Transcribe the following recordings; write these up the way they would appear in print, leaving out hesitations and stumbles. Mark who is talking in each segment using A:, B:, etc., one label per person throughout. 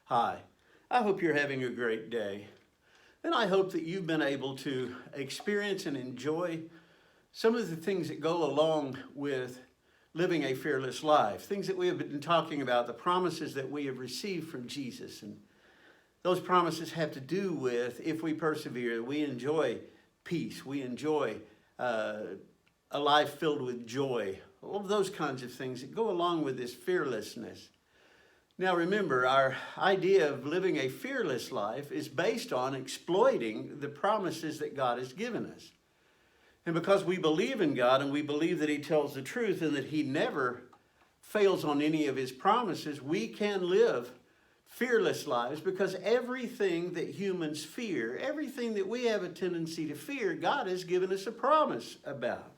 A: Hi, I hope you're having a great day. And I hope that you've been able to experience and enjoy some of the things that go along with living a fearless life, things that we have been talking about, the promises that we have received from Jesus. And those promises have to do with, if we persevere, we enjoy peace, we enjoy a life filled with joy, all of those kinds of things that go along with this fearlessness. Now remember, our idea of living a fearless life is based on exploiting the promises that God has given us. And because we believe in God and we believe that He tells the truth and that He never fails on any of His promises, we can live fearless lives because everything that humans fear, everything that we have a tendency to fear, God has given us a promise about.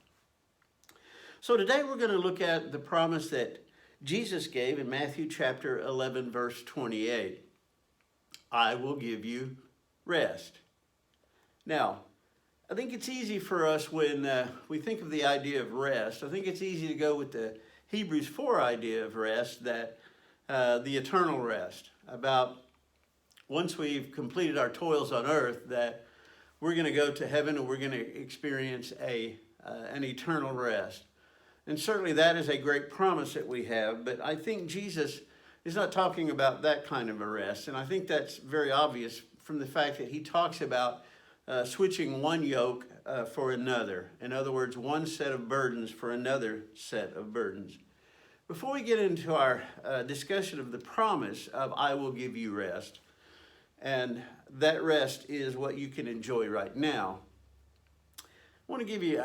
A: So today we're going to look at the promise that Jesus gave in Matthew chapter 11, verse 28. I will give you rest. Now, I think it's easy for us when we think of the idea of rest. I think it's easy to go with the Hebrews 4 idea of rest, that the eternal rest, about once we've completed our toils on earth, that we're going to go to heaven and we're going to experience an eternal rest. And certainly that is a great promise that we have, but I think Jesus is not talking about that kind of a rest. And I think that's very obvious from the fact that He talks about switching one yoke for another. In other words, one set of burdens for another set of burdens. Before we get into our discussion of the promise of I will give you rest, and that rest is what you can enjoy right now, I want to give you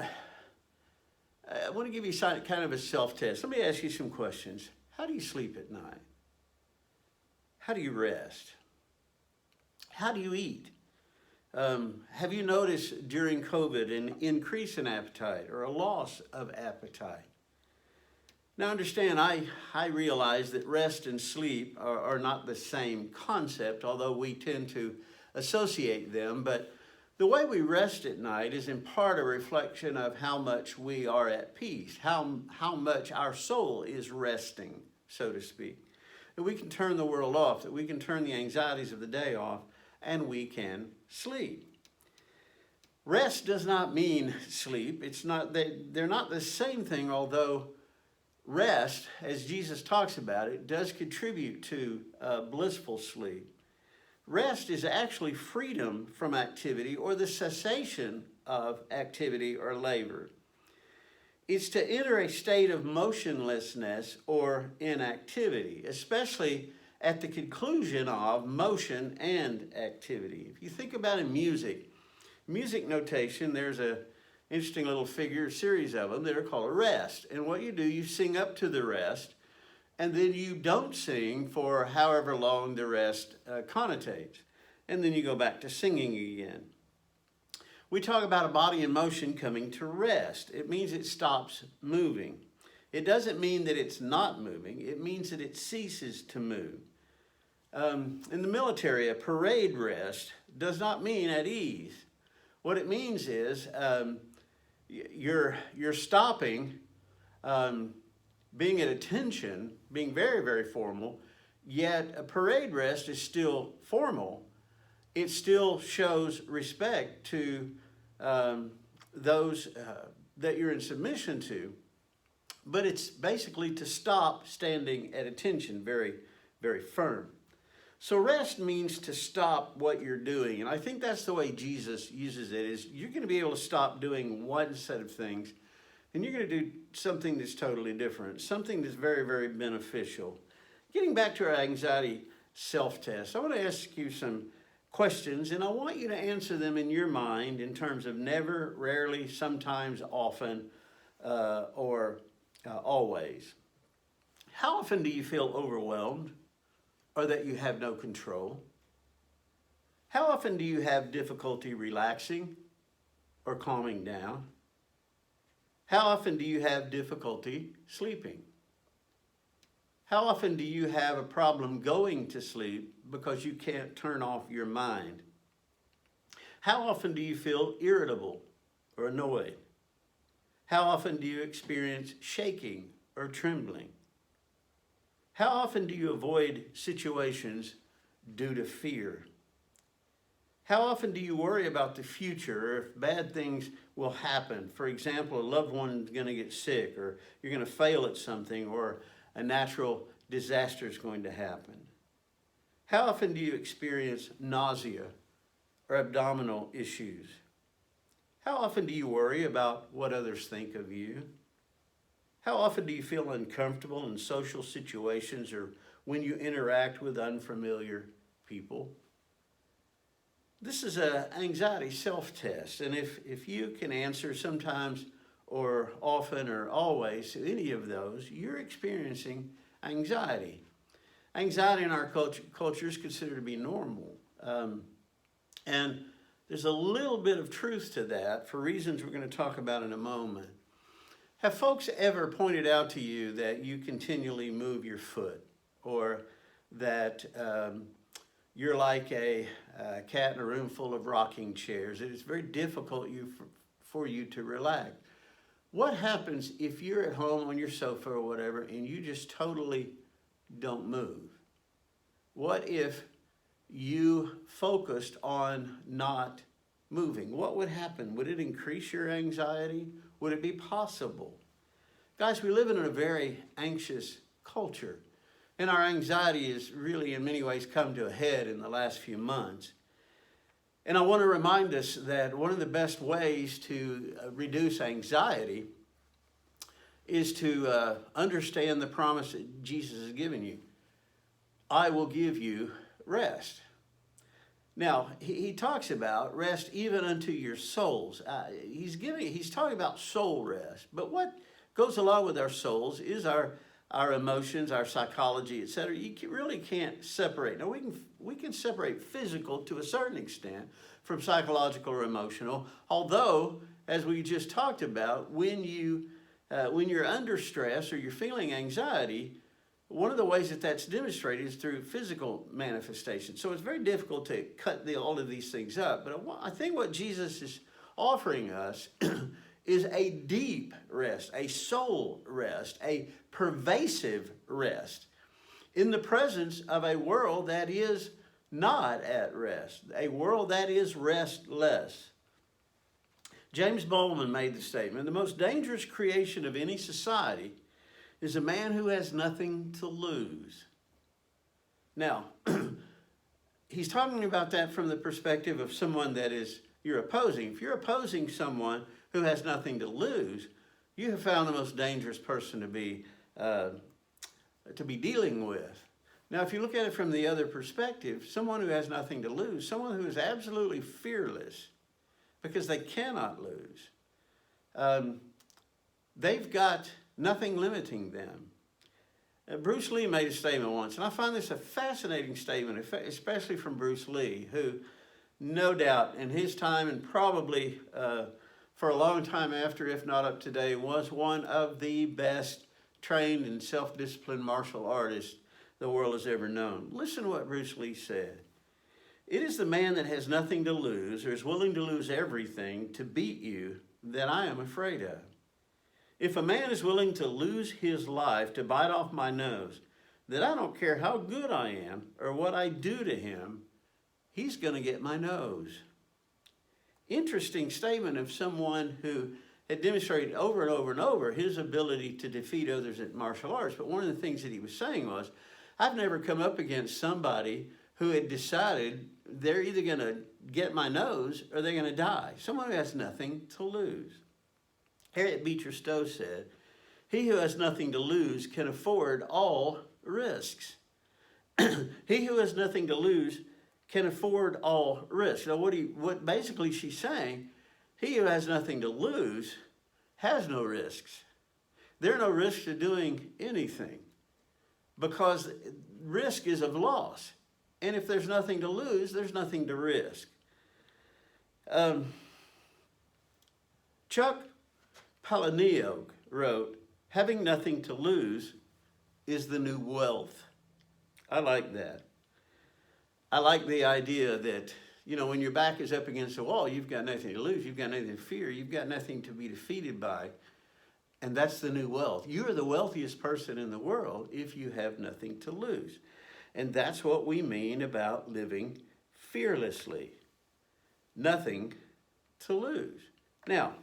A: kind of a self-test. Let me ask you some questions. How do you sleep at night? How do you rest? How do you eat? Have you noticed during COVID an increase in appetite or a loss of appetite? Now understand, I realize that rest and sleep are not the same concept, although we tend to associate them, but the way we rest at night is in part a reflection of how much we are at peace, how much our soul is resting, so to speak. That we can turn the world off, that we can turn the anxieties of the day off, and we can sleep. Rest does not mean sleep. They're not the same thing, although rest, as Jesus talks about it, does contribute to blissful sleep. Rest is actually freedom from activity or the cessation of activity or labor. It's to enter a state of motionlessness or inactivity, especially at the conclusion of motion and activity. If you think about in music notation, there's an interesting little figure, a series of them that are called a rest. And what you do, you sing up to the rest, and then you don't sing for however long the rest connotates. And then you go back to singing again. We talk about a body in motion coming to rest. It means it stops moving. It doesn't mean that it's not moving. It means that it ceases to move. In the military, a parade rest does not mean at ease. What it means is you're stopping, being at attention, being very, very formal, yet a parade rest is still formal. It still shows respect to those that you're in submission to, but it's basically to stop standing at attention, very, very firm. So rest means to stop what you're doing, and I think that's the way Jesus uses it, is you're going to be able to stop doing one set of things, and you're going to do something that's totally different, something that's very, very beneficial. Getting back to our anxiety self-test, I want to ask you some questions, and I want you to answer them in your mind in terms of never, rarely, sometimes, often, or always. How often do you feel overwhelmed or that you have no control? How often do you have difficulty relaxing or calming down? How often do you have difficulty sleeping? How often do you have a problem going to sleep because you can't turn off your mind? How often do you feel irritable or annoyed? How often do you experience shaking or trembling? How often do you avoid situations due to fear? How often do you worry about the future or if bad things will happen? For example, a loved one is going to get sick, or you're going to fail at something, or a natural disaster is going to happen. How often do you experience nausea or abdominal issues? How often do you worry about what others think of you? How often do you feel uncomfortable in social situations or when you interact with unfamiliar people? This is an anxiety self-test, and if you can answer sometimes or often or always any of those, you're experiencing anxiety. Anxiety in our culture is considered to be normal, and there's a little bit of truth to that for reasons we're going to talk about in a moment. Have folks ever pointed out to you that you continually move your foot, or that you're like a cat in a room full of rocking chairs? It is very difficult for you to relax. What happens if you're at home on your sofa or whatever and you just totally don't move? What if you focused on not moving? What would happen? Would it increase your anxiety? Would it be possible? Guys, we live in a very anxious culture. And our anxiety has really, in many ways, come to a head in the last few months. And I want to remind us that one of the best ways to reduce anxiety is to understand the promise that Jesus has given you. I will give you rest. Now, he talks about rest even unto your souls. He's talking about soul rest. But what goes along with our souls is our emotions, our psychology, etc. You really can't separate. Now, we can separate physical to a certain extent from psychological or emotional. Although, as we just talked about, when you're under stress or you're feeling anxiety, one of the ways that that's demonstrated is through physical manifestation. So it's very difficult to cut all of these things up. But I think what Jesus is offering us is a deep rest, a soul rest, a pervasive rest in the presence of a world that is not at rest, a world that is restless. James Bowman made the statement, the most dangerous creation of any society is a man who has nothing to lose. Now, he's talking about that from the perspective of someone that you're opposing. If you're opposing someone who has nothing to lose, you have found the most dangerous person to be dealing with. Now, if you look at it from the other perspective, someone who has nothing to lose, someone who is absolutely fearless because they cannot lose, they've got nothing limiting them. Bruce Lee made a statement once, and I find this a fascinating statement, especially from Bruce Lee, who no doubt in his time and probably for a long time after, if not up to today, was one of the best trained and self-disciplined martial artists the world has ever known. Listen to what Bruce Lee said. It is the man that has nothing to lose or is willing to lose everything to beat you that I am afraid of. If a man is willing to lose his life to bite off my nose, then I don't care how good I am or what I do to him, he's going to get my nose. Interesting statement of someone who had demonstrated over and over and over his ability to defeat others at martial arts. But one of the things that he was saying was, I've never come up against somebody who had decided they're either going to get my nose or they're going to die. Someone who has nothing to lose. Harriet Beecher Stowe said, he who has nothing to lose can afford all risks. He who has nothing to lose can afford all risks. Now, what basically she's saying, he who has nothing to lose has no risks. There are no risks to doing anything because risk is of loss. And if there's nothing to lose, there's nothing to risk. Chuck Palahniuk wrote, having nothing to lose is the new wealth. I like that. I like the idea that, when your back is up against the wall, you've got nothing to lose, you've got nothing to fear, you've got nothing to be defeated by. And that's the new wealth. You are the wealthiest person in the world if you have nothing to lose. And that's what we mean about living fearlessly. Nothing to lose. Now,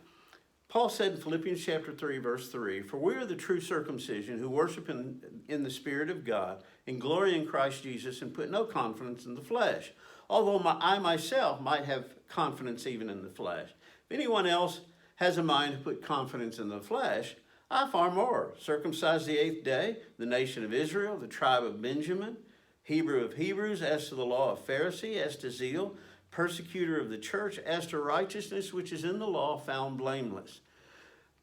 A: Paul said in Philippians chapter 3, verse 3, "For we are the true circumcision who worship in the Spirit of God and glory in Christ Jesus and put no confidence in the flesh. Although I myself might have confidence even in the flesh. If anyone else has a mind to put confidence in the flesh, I far more. Circumcised the 8th day, the nation of Israel, the tribe of Benjamin, Hebrew of Hebrews, as to the law of Pharisee, as to zeal, persecutor of the church, as to righteousness which is in the law, found blameless.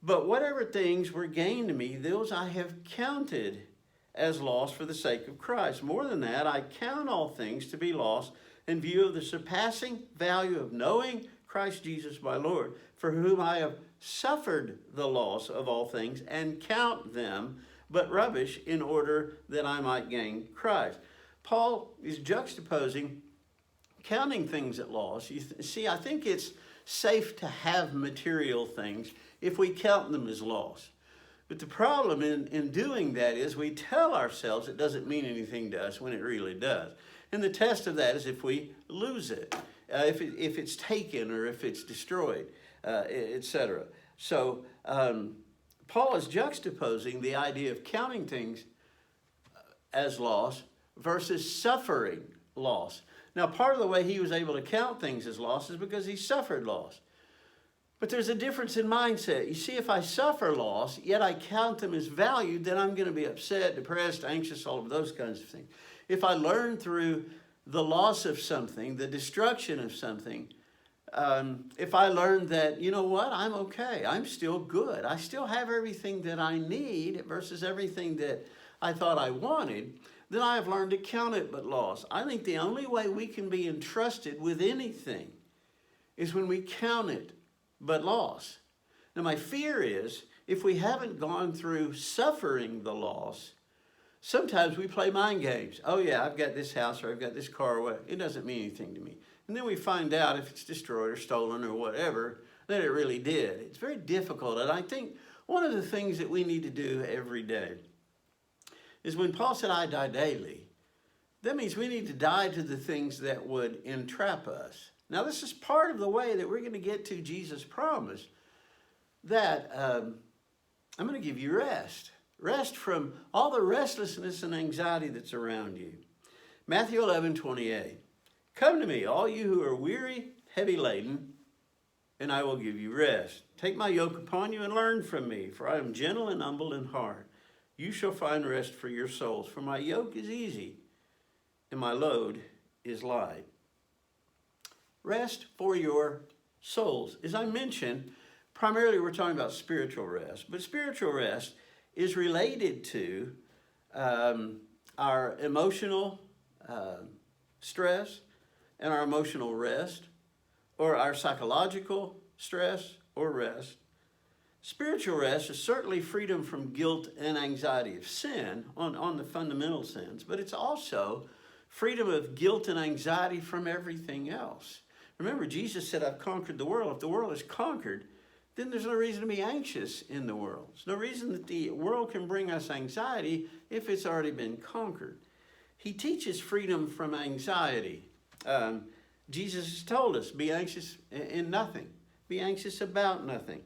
A: But whatever things were gained to me, those I have counted as loss for the sake of Christ. More than that, I count all things to be lost in view of the surpassing value of knowing Christ Jesus my Lord, for whom I have suffered the loss of all things and count them but rubbish in order that I might gain Christ." Paul is juxtaposing counting things at loss. You see, I think it's safe to have material things if we count them as loss. But the problem in doing that is we tell ourselves it doesn't mean anything to us when it really does. And the test of that is if we lose it, if it's taken or if it's destroyed, etc. So Paul is juxtaposing the idea of counting things as loss versus suffering loss. Now, part of the way he was able to count things as loss is because he suffered loss. But there's a difference in mindset. You see, if I suffer loss, yet I count them as valued, then I'm going to be upset, depressed, anxious, all of those kinds of things. If I learn through the loss of something, the destruction of something, if I learn that, you know what, I'm okay, I'm still good, I still have everything that I need versus everything that I thought I wanted, then I have learned to count it but loss. I think the only way we can be entrusted with anything is when we count it but loss. Now, my fear is if we haven't gone through suffering the loss, sometimes we play mind games. Oh yeah, I've got this house or I've got this car, or it doesn't mean anything to me. And then we find out if it's destroyed or stolen or whatever, that it really did. It's very difficult. And I think one of the things that we need to do every day is when Paul said, "I die daily," that means we need to die to the things that would entrap us. Now, this is part of the way that we're going to get to Jesus' promise that I'm going to give you rest. Rest from all the restlessness and anxiety that's around you. Matthew 11:28. "Come to me, all you who are weary, heavy laden, and I will give you rest. Take my yoke upon you and learn from me, for I am gentle and humble in heart. You shall find rest for your souls, for my yoke is easy and my load is light." Rest for your souls. As I mentioned, primarily we're talking about spiritual rest, but spiritual rest is related to our emotional stress and our emotional rest, or our psychological stress or rest. Spiritual rest is certainly freedom from guilt and anxiety of sin on the fundamental sense, but it's also freedom of guilt and anxiety from everything else. Remember, Jesus said, "I've conquered the world." If the world is conquered, then there's no reason to be anxious in the world. There's no reason that the world can bring us anxiety if it's already been conquered. He teaches freedom from anxiety. Jesus has told us, be anxious in nothing. Be anxious about nothing.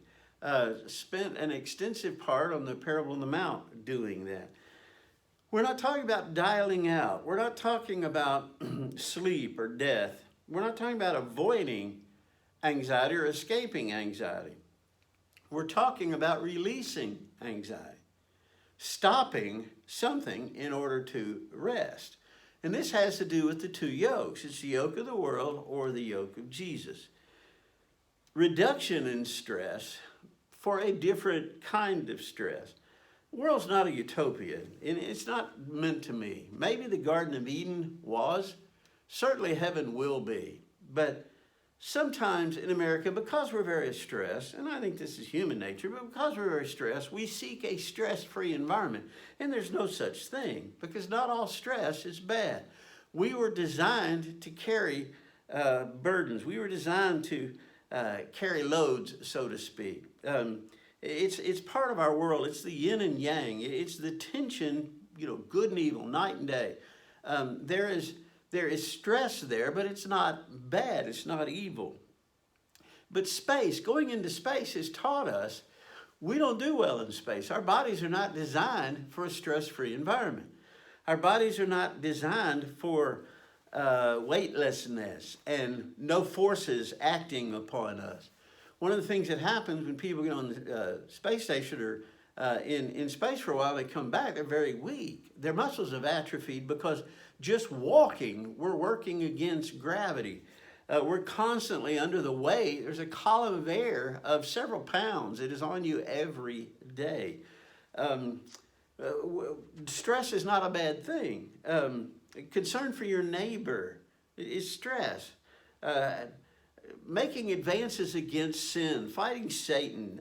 A: Spent an extensive part on the Parable on the Mount doing that. We're not talking about dialing out. We're not talking about sleep or death. We're not talking about avoiding anxiety or escaping anxiety. We're talking about releasing anxiety, stopping something in order to rest. And this has to do with the two yokes. It's the yoke of the world or the yoke of Jesus. Reduction in stress for a different kind of stress. The world's not a utopia, and it's not meant to be. Maybe the Garden of Eden was. Certainly heaven will be. But sometimes in America, because we're very stressed, and I think this is human nature, but because we're very stressed, we seek a stress-free environment. And there's no such thing, because not all stress is bad. We were designed to carry burdens. We were designed to carry loads, so to speak. It's part of our world. It's the yin and yang. It's the tension, good and evil, night and day. There is stress there, but it's not bad. It's not evil. But space, going into space has taught us we don't do well in space. Our bodies are not designed for a stress-free environment. Our bodies are not designed for weightlessness and no forces acting upon us. One of the things that happens when people get on the space station or in space for a while, they come back, they're very weak. Their muscles have atrophied because just walking, we're working against gravity. We're constantly under the weight. There's a column of air of several pounds. It is on you every day. Stress is not a bad thing. Concern for your neighbor is stress. Making advances against sin, fighting Satan,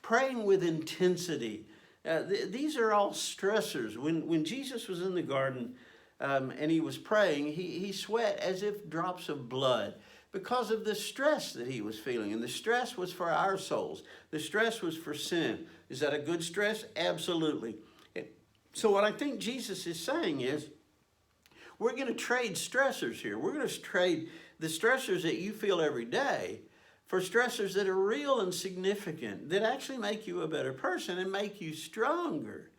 A: praying with intensity. These are all stressors. When Jesus was in the garden and he was praying, he sweat as if drops of blood because of the stress that he was feeling. And the stress was for our souls. The stress was for sin. Is that a good stress? Absolutely. So what I think Jesus is saying is, we're going to trade stressors here. We're going to trade the stressors that you feel every day for stressors that are real and significant, that actually make you a better person and make you stronger.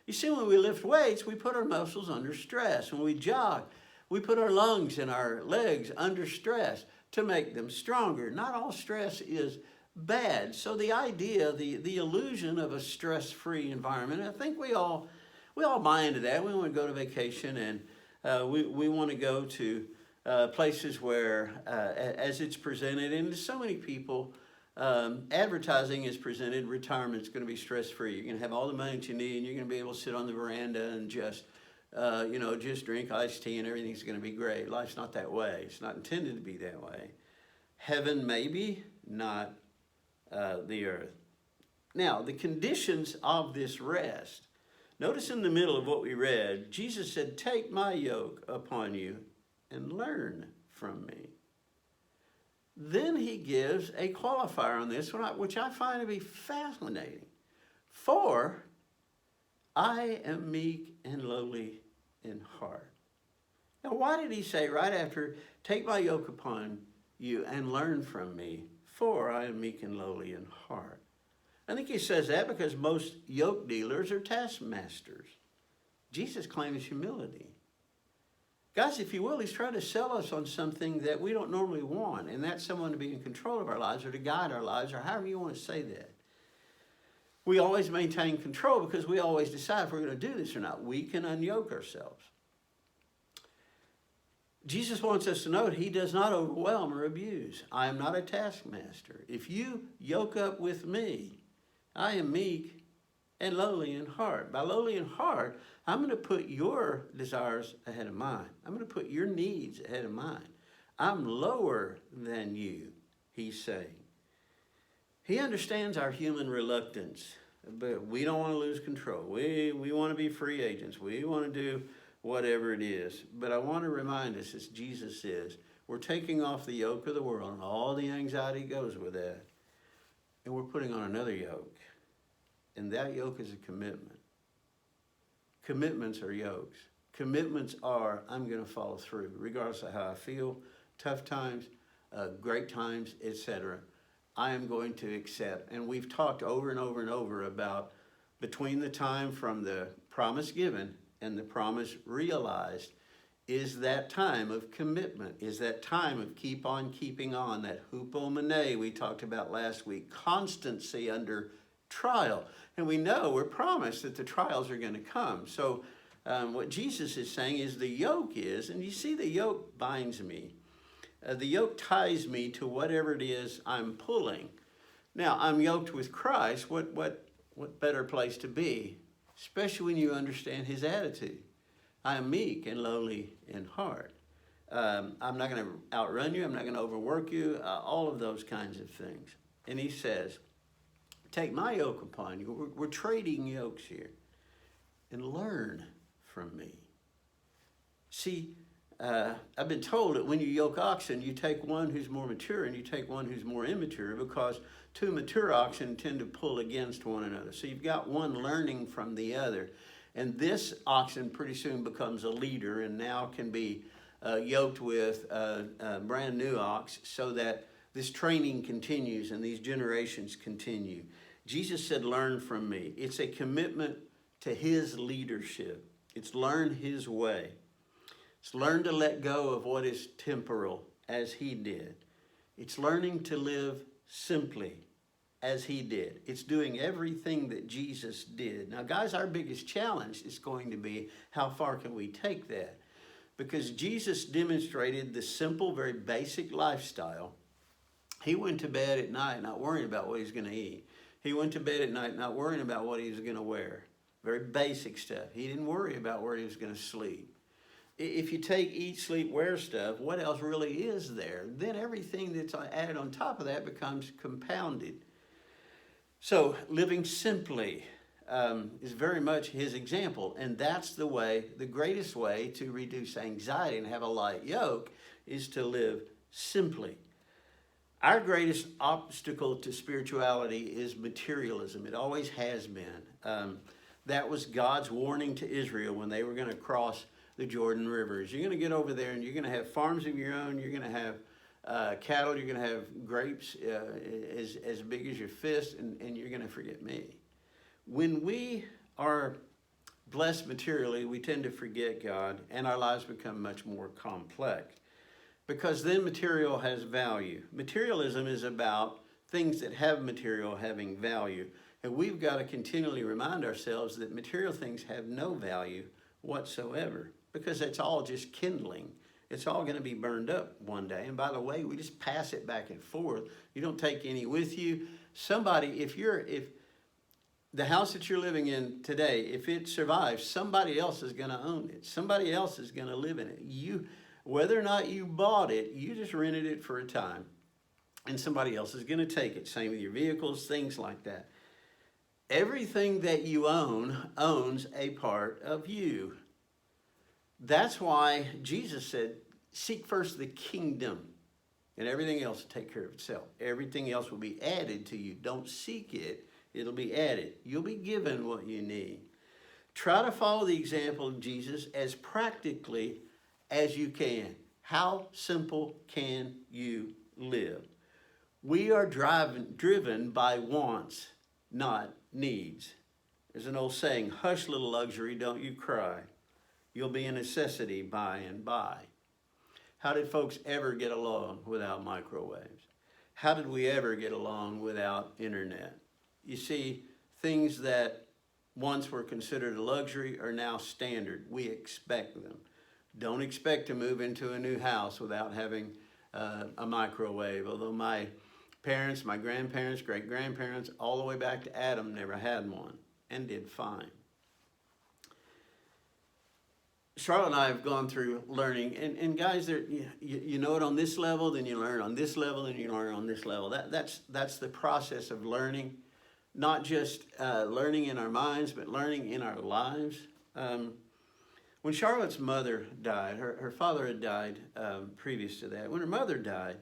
A: You see, when we lift weights, we put our muscles under stress. When we jog, we put our lungs and our legs under stress to make them stronger. Not all stress is bad. So the idea, the illusion of a stress-free environment, I think we all buy into that. We want to go to vacation and we want to go to places where, as it's presented, and to so many people, advertising is presented, retirement's going to be stress-free. You're going to have all the money that you need, and you're going to be able to sit on the veranda and just drink iced tea and everything's going to be great. Life's not that way. It's not intended to be that way. Heaven maybe, not the earth. Now, the conditions of this rest. Notice in the middle of what we read, Jesus said, "Take my yoke upon you and learn from me." Then he gives a qualifier on this, which I find to be fascinating. "For I am meek and lowly in heart." Now, why did he say right after, "Take my yoke upon you and learn from me, for I am meek and lowly in heart"? I think he says that because most yoke dealers are taskmasters. Jesus claims humility. Guys, if you will, he's trying to sell us on something that we don't normally want, and that's someone to be in control of our lives or to guide our lives, or however you want to say that. We always maintain control because we always decide if we're going to do this or not. We can unyoke ourselves. Jesus wants us to know that he does not overwhelm or abuse. I am not a taskmaster. If you yoke up with me, I am meek and lowly in heart. By lowly in heart, I'm going to put your desires ahead of mine. I'm going to put your needs ahead of mine. I'm lower than you, he's saying. He understands our human reluctance, but we don't want to lose control. We want to be free agents. We want to do whatever it is. But I want to remind us, as Jesus is, we're taking off the yoke of the world and all the anxiety goes with that, and we're putting on another yoke. And that yoke is a commitment. Commitments are yokes. Commitments are, I'm going to follow through, regardless of how I feel, tough times, great times, etc. I am going to accept. And we've talked over and over and over about between the time from the promise given and the promise realized is that time of commitment, is that time of keep on keeping on, that hupomene we talked about last week, constancy under trial. And we know, we're promised that the trials are going to come. So what Jesus is saying is the yoke is, and you see the yoke binds me. The yoke ties me to whatever it is I'm pulling. Now, I'm yoked with Christ. What better place to be, especially when you understand his attitude. I am meek and lowly in heart. I'm not going to outrun you. I'm not going to overwork you. All of those kinds of things. And he says, take my yoke upon you. We're trading yokes here. And learn from me. See, I've been told that when you yoke oxen, you take one who's more mature and you take one who's more immature, because two mature oxen tend to pull against one another. So you've got one learning from the other. And this oxen pretty soon becomes a leader and now can be yoked with a brand new ox so that this training continues and these generations continue. Jesus said, learn from me. It's a commitment to his leadership. It's learn his way. It's learn to let go of what is temporal as he did. It's learning to live simply as he did. It's doing everything that Jesus did. Now, guys, our biggest challenge is going to be how far can we take that? Because Jesus demonstrated the simple, very basic lifestyle. He went to bed at night not worrying about what he's going to eat. He went to bed at night not worrying about what he was going to wear. Very basic stuff. He didn't worry about where he was going to sleep. If you take eat, sleep, wear stuff, what else really is there? Then everything that's added on top of that becomes compounded. So living simply is very much his example. And that's the way, the greatest way to reduce anxiety and have a light yoke is to live simply. Our greatest obstacle to spirituality is materialism. It always has been. That was God's warning to Israel when they were going to cross the Jordan River. You're going to get over there and you're going to have farms of your own. You're going to have cattle. You're going to have grapes as big as your fist, and you're going to forget me. When we are blessed materially, we tend to forget God, and our lives become much more complex. Because then material has value. Materialism is about things that have material having value. And we've got to continually remind ourselves that material things have no value whatsoever. Because it's all just kindling. It's all going to be burned up one day. And by the way, we just pass it back and forth. You don't take any with you. Somebody, if the house that you're living in today, if it survives, somebody else is going to own it. Somebody else is going to live in it. Whether or not you bought it, you just rented it for a time. And somebody else is going to take it. Same with your vehicles, things like that. Everything that you own owns a part of you. That's why Jesus said, seek first the kingdom, and everything else will take care of itself. Everything else will be added to you. Don't seek it. It'll be added. You'll be given what you need. Try to follow the example of Jesus as practically as you can. How simple can you live? We are driven by wants, not needs. There's an old saying, hush little luxury, don't you cry. You'll be a necessity by and by. How did folks ever get along without microwaves? How did we ever get along without internet? You see, things that once were considered a luxury are now standard. We expect them. Don't expect to move into a new house without having a microwave. Although my parents, my grandparents, great-grandparents, all the way back to Adam never had one and did fine. Charlotte and I have gone through learning, and guys, you know it on this level, then you learn on this level, then you learn on this level. That's the process of learning, not just learning in our minds, but learning in our lives. When Charlotte's mother died, her father had died previous to that. When her mother died,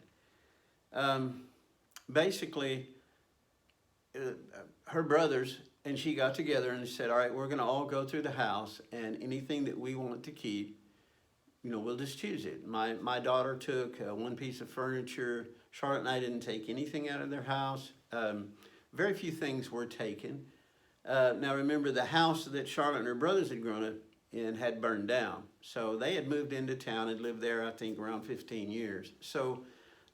A: basically, her brothers and she got together and said, all right, we're going to all go through the house, and anything that we want to keep, we'll just choose it. My daughter took one piece of furniture. Charlotte and I didn't take anything out of their house. Very few things were taken. Now remember, the house that Charlotte and her brothers had grown up in had burned down. So they had moved into town and lived there, I think, around 15 years. So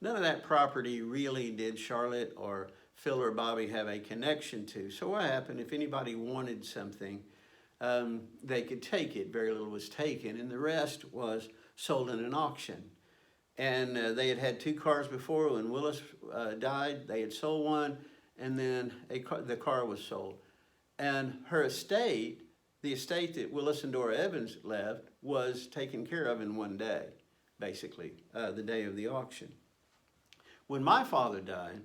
A: none of that property really did Charlotte or Phil or Bobby have a connection to. So what happened, if anybody wanted something, they could take it. Very little was taken, and the rest was sold in an auction. And they had 2 cars before. When Willis died, they had sold one, and then the car was sold. And her estate, the estate that Willis and Dora Evans left, was taken care of in one day, basically, the day of the auction. When my father died,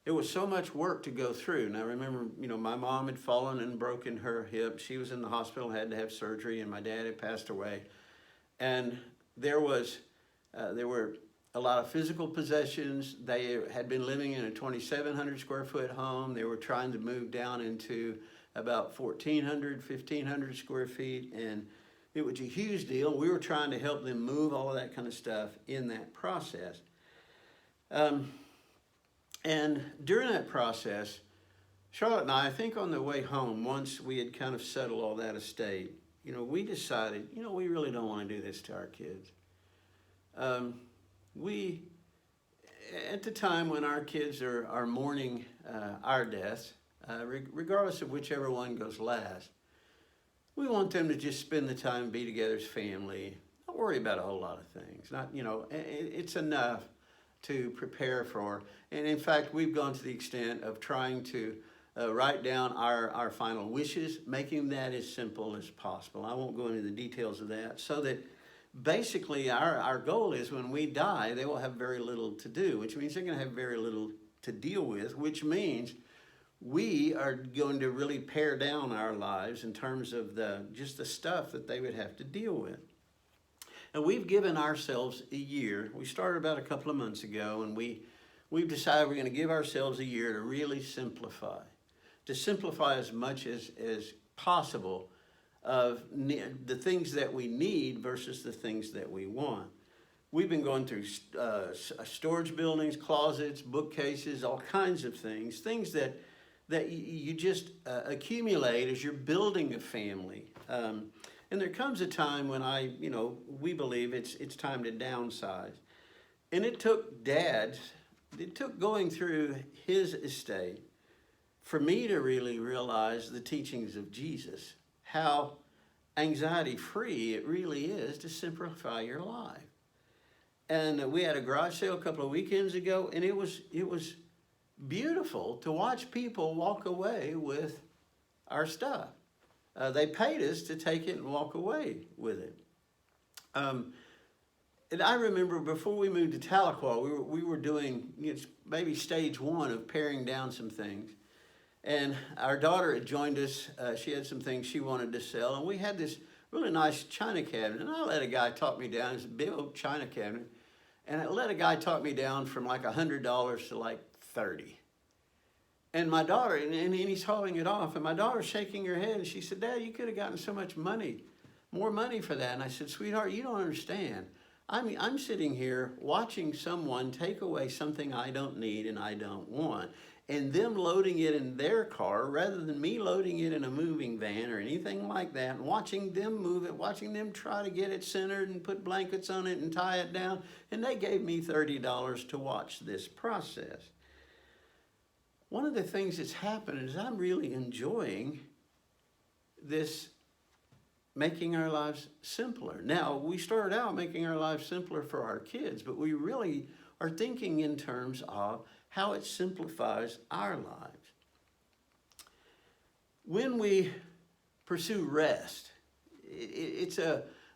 A: it was so much work to go through. And I remember, my mom had fallen and broken her hip. She was in the hospital, had to have surgery, and my dad had passed away. And there were a lot of physical possessions. They had been living in a 2,700 square foot home. They were trying to move down into about 1,400, 1,500 square feet, and it was a huge deal. We were trying to help them move all of that kind of stuff in that process. And during that process, Charlotte and I think on the way home, once we had kind of settled all that estate, we decided, we really don't want to do this to our kids. We, at the time when our kids are mourning our deaths, regardless of whichever one goes last, we want them to just spend the time, be together as family, not worry about a whole lot of things. It's enough to prepare for. And in fact, we've gone to the extent of trying to write down our final wishes, making that as simple as possible. I won't go into the details of that, so that basically our goal is when we die, they will have very little to do, which means they're going to have very little to deal with, which means we are going to really pare down our lives in terms of just the stuff that they would have to deal with. And we've given ourselves a year. We started about a couple of months ago, and we've decided we're going to give ourselves a year to really simplify as much as possible of the things that we need versus the things that we want. We've been going through storage buildings, closets, bookcases, all kinds of things that you just accumulate as you're building a family. And there comes a time when we believe it's time to downsize. And it took going through his estate for me to really realize the teachings of Jesus, how anxiety-free it really is to simplify your life. And we had a garage sale a couple of weekends ago, and it was beautiful to watch people walk away with our stuff. They paid us to take it and walk away with it. And I remember before we moved to Tahlequah, we were doing maybe stage one of paring down some things. And our daughter had joined us. She had some things she wanted to sell. And we had this really nice china cabinet. And I let a guy talk me down. It's a big old china cabinet. And I let a guy talk me down from like $100 to like $30. And my daughter, and he's hauling it off, and my daughter's shaking her head, and she said, "Dad, you could have gotten so much money, more money for that." And I said, "Sweetheart, you don't understand. I'm sitting here watching someone take away something I don't need and I don't want, and them loading it in their car rather than me loading it in a moving van or anything like that, and watching them move it, watching them try to get it centered and put blankets on it and tie it down, and they gave me $30 to watch this process." One of the things that's happened is I'm really enjoying this making our lives simpler. Now, we started out making our lives simpler for our kids, but we really are thinking in terms of how it simplifies our lives. When we pursue rest,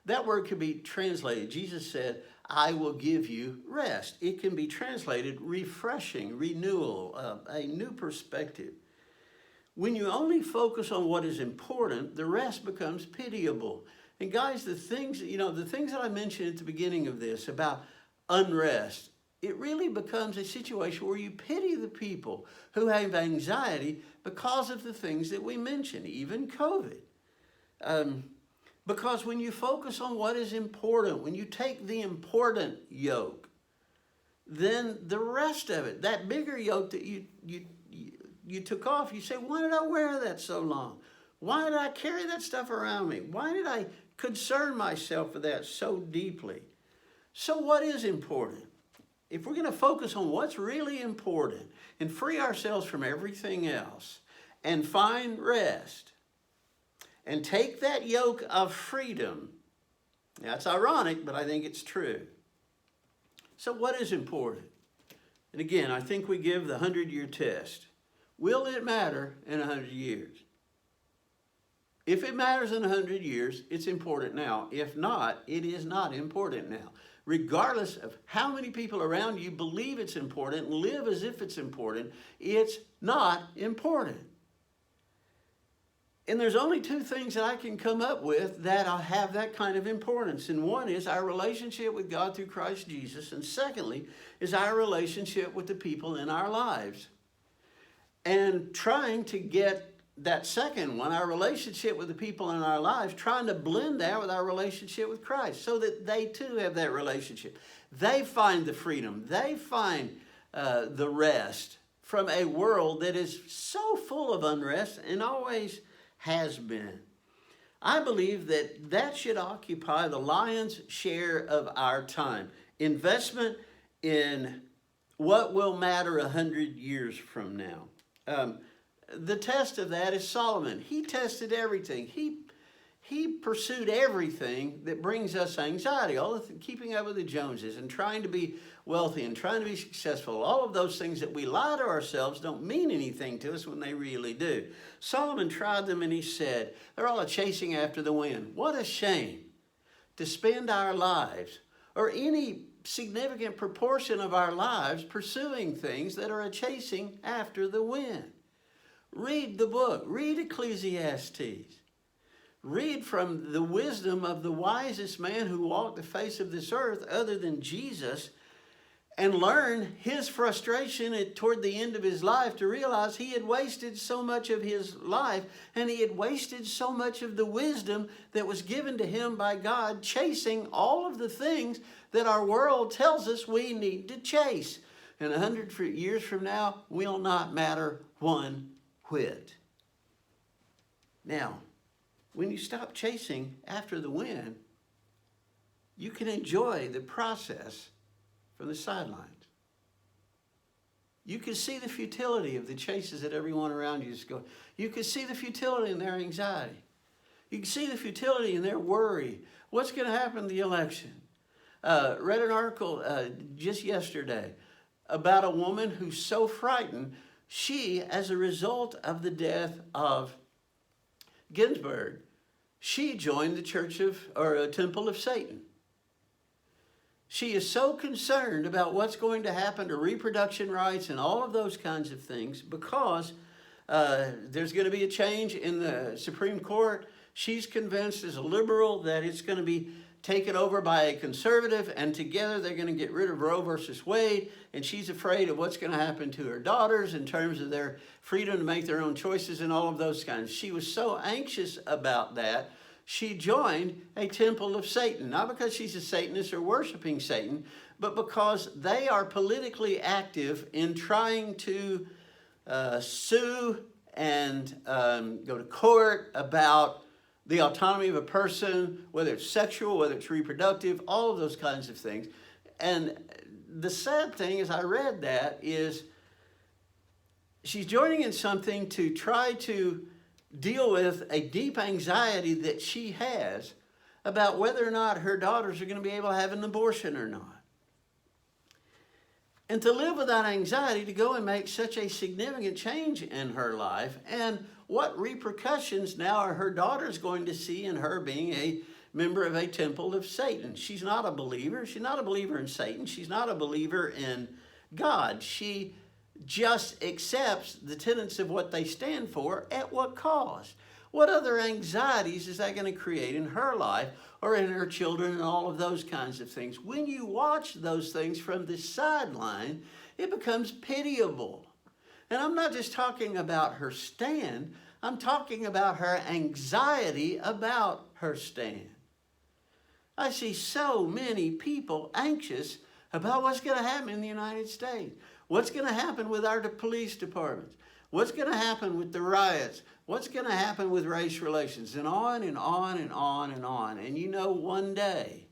A: that word could be translated. Jesus said, "I will give you rest." It can be translated refreshing, renewal, a new perspective. When you only focus on what is important, the rest becomes pitiable. And guys, the things that I mentioned at the beginning of this about unrest, it really becomes a situation where you pity the people who have anxiety because of the things that we mentioned, even COVID. Because when you focus on what is important, when you take the important yoke, then the rest of it, that bigger yoke that you took off, you say, "Why did I wear that so long? Why did I carry that stuff around me? Why did I concern myself with that so deeply?" So what is important? If we're going to focus on what's really important and free ourselves from everything else and find rest, and take that yoke of freedom. That's ironic, but I think it's true. So what is important? And again, I think we give the 100-year test. Will it matter in 100 years? If it matters in 100 years, it's important now. If not, it is not important now. Regardless of how many people around you believe it's important, live as if it's important, it's not important. And there's only two things that I can come up with that have that kind of importance. And one is our relationship with God through Christ Jesus. And secondly is our relationship with the people in our lives. And trying to get that second one, our relationship with the people in our lives, trying to blend that with our relationship with Christ so that they too have that relationship. They find the freedom. They find the rest from a world that is so full of unrest and always has been. I believe that that should occupy the lion's share of our time. Investment in what will matter 100 years from now. The test of that is Solomon. He tested everything. He pursued everything that brings us anxiety, all the keeping up with the Joneses and trying to be wealthy and trying to be successful. All of those things that we lie to ourselves don't mean anything to us when they really do. Solomon tried them and he said, they're all chasing after the wind. What a shame to spend our lives or any significant proportion of our lives pursuing things that are a chasing after the wind. Read the book. Read Ecclesiastes. Read from the wisdom of the wisest man who walked the face of this earth other than Jesus, and learn his frustration toward the end of his life to realize he had wasted so much of his life and he had wasted so much of the wisdom that was given to him by God, chasing all of the things that our world tells us we need to chase. And 100 years from now will not matter one whit. Now, when you stop chasing after the wind, you can enjoy the process from the sidelines. You can see the futility of the chases that everyone around you is going. You can see the futility in their anxiety. You can see the futility in their worry. What's going to happen in the election? Read an article just yesterday about a woman who's so frightened. She, as a result of the death of Ginsburg, she joined the temple of Satan. She is so concerned about what's going to happen to reproduction rights and all of those kinds of things because there's going to be a change in the Supreme Court. She's convinced as a liberal that it's going to be taken over by a conservative, and together they're going to get rid of Roe versus Wade, and she's afraid of what's going to happen to her daughters in terms of their freedom to make their own choices and all of those kinds. She was so anxious about that, she joined a temple of Satan, not because she's a Satanist or worshiping Satan, but because they are politically active in trying to sue and go to court about the autonomy of a person, whether it's sexual, whether it's reproductive, all of those kinds of things. And the sad thing as I read that is she's joining in something to try to deal with a deep anxiety that she has about whether or not her daughters are going to be able to have an abortion or not. And to live with that anxiety, to go and make such a significant change in her life, and what repercussions now are her daughters going to see in her being a member of a temple of Satan. She's not a believer. She's not a believer in Satan. She's not a believer in God. She just accepts the tenets of what they stand for at what cost. What other anxieties is that going to create in her life or in her children and all of those kinds of things? When you watch those things from the sideline, it becomes pitiable. And I'm not just talking about her stand, I'm talking about her anxiety about her stand. I see so many people anxious about what's going to happen in the United States. What's going to happen with our police departments? What's going to happen with the riots? What's going to happen with race relations? And on and on and on and on. And you know, one day,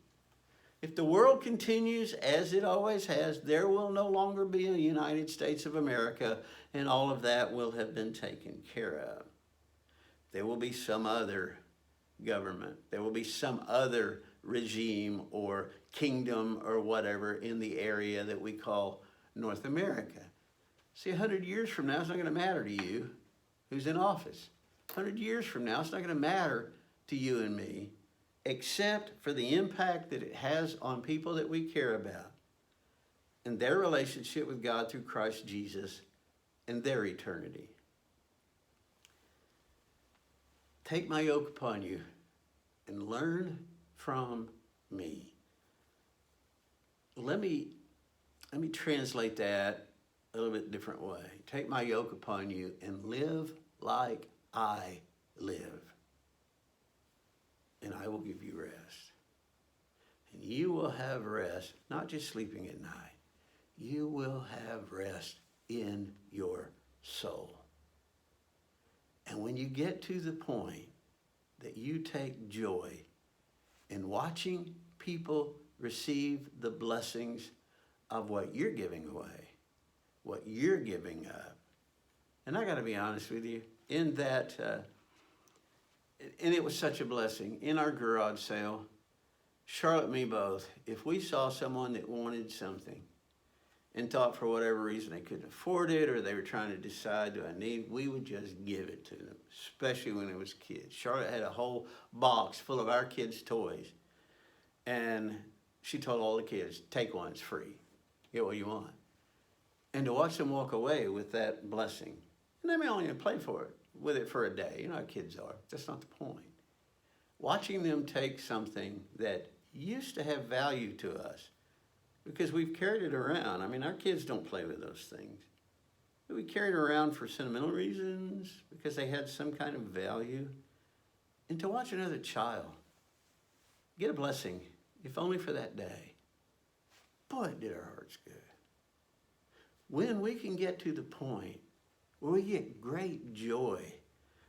A: if the world continues as it always has, there will no longer be a United States of America, and all of that will have been taken care of. There will be some other government. There will be some other regime or kingdom or whatever in the area that we call North America. See, 100 years from now, it's not going to matter to you who's in office. 100 years from now, it's not going to matter to you and me, except for the impact that it has on people that we care about and their relationship with God through Christ Jesus and their eternity. Take my yoke upon you and learn from me. Let me translate that a little bit different way. Take my yoke upon you and live like I live, and I will give you rest. And you will have rest, not just sleeping at night. You will have rest in your soul. And when you get to the point that you take joy in watching people receive the blessings of what you're giving away, what you're giving up. And I got to be honest with you, in that, and it was such a blessing, in our garage sale, Charlotte and me both, if we saw someone that wanted something and thought for whatever reason they couldn't afford it or they were trying to decide, do I need, we would just give it to them, especially when it was kids. Charlotte had a whole box full of our kids' toys, and she told all the kids, take one, it's free. Get what you want. And to watch them walk away with that blessing, and they may only play with it for a day. You know how kids are. That's not the point. Watching them take something that used to have value to us, because we've carried it around. I mean, our kids don't play with those things. We carried it around for sentimental reasons, because they had some kind of value. And to watch another child get a blessing, if only for that day, boy, it did our hearts good. When we can get to the point where we get great joy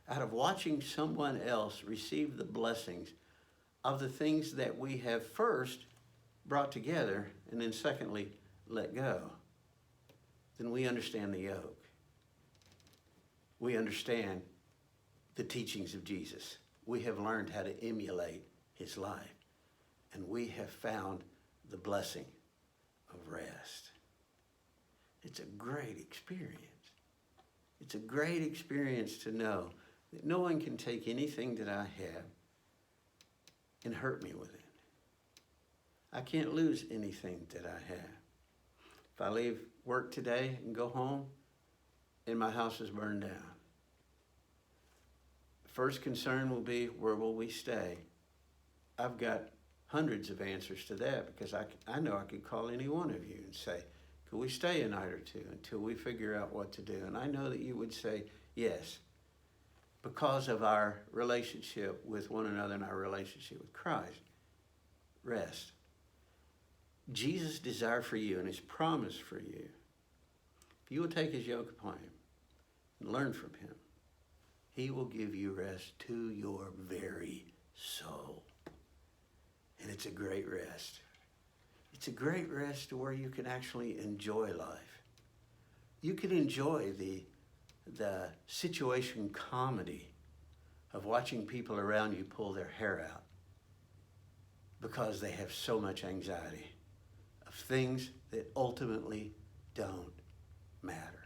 A: out of watching someone else receive the blessings of the things that we have first brought together and then secondly let go, then we understand the yoke. We understand the teachings of Jesus. We have learned how to emulate his life, and we have found the blessing of rest. It's a great experience. It's a great experience to know that no one can take anything that I have and hurt me with it. I can't lose anything that I have. If I leave work today and go home and my house is burned down, the first concern will be, where will we stay? I've got hundreds of answers to that, because I know I could call any one of you and say, could we stay a night or two until we figure out what to do? And I know that you would say yes, because of our relationship with one another and our relationship with Christ. Rest. Jesus' desire for you and his promise for you, if you will take his yoke upon him and learn from him, he will give you rest to your very soul. And it's a great rest. It's a great rest to where you can actually enjoy life. You can enjoy the situation comedy of watching people around you pull their hair out because they have so much anxiety of things that ultimately don't matter.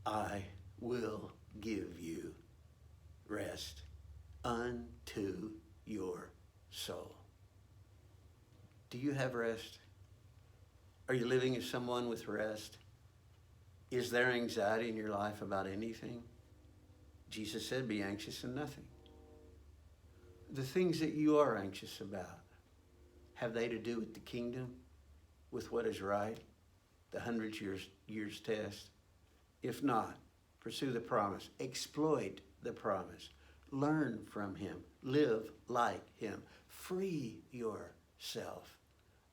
A: I will give you rest unto your soul. Do you have rest? Are you living as someone with rest? Is there anxiety in your life about anything? Jesus said, be anxious in nothing. The things that you are anxious about, have they to do with the kingdom, with what is right, the 100 years test? If not, pursue the promise. Exploit the promise. Learn from him. Live like him. Free yourself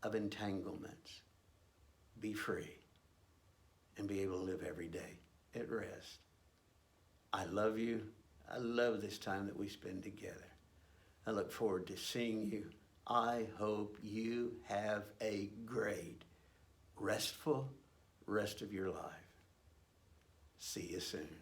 A: of entanglements. Be free and be able to live every day at rest. I love you. I love this time that we spend together. I look forward to seeing you. I hope you have a great, restful rest of your life. See you soon.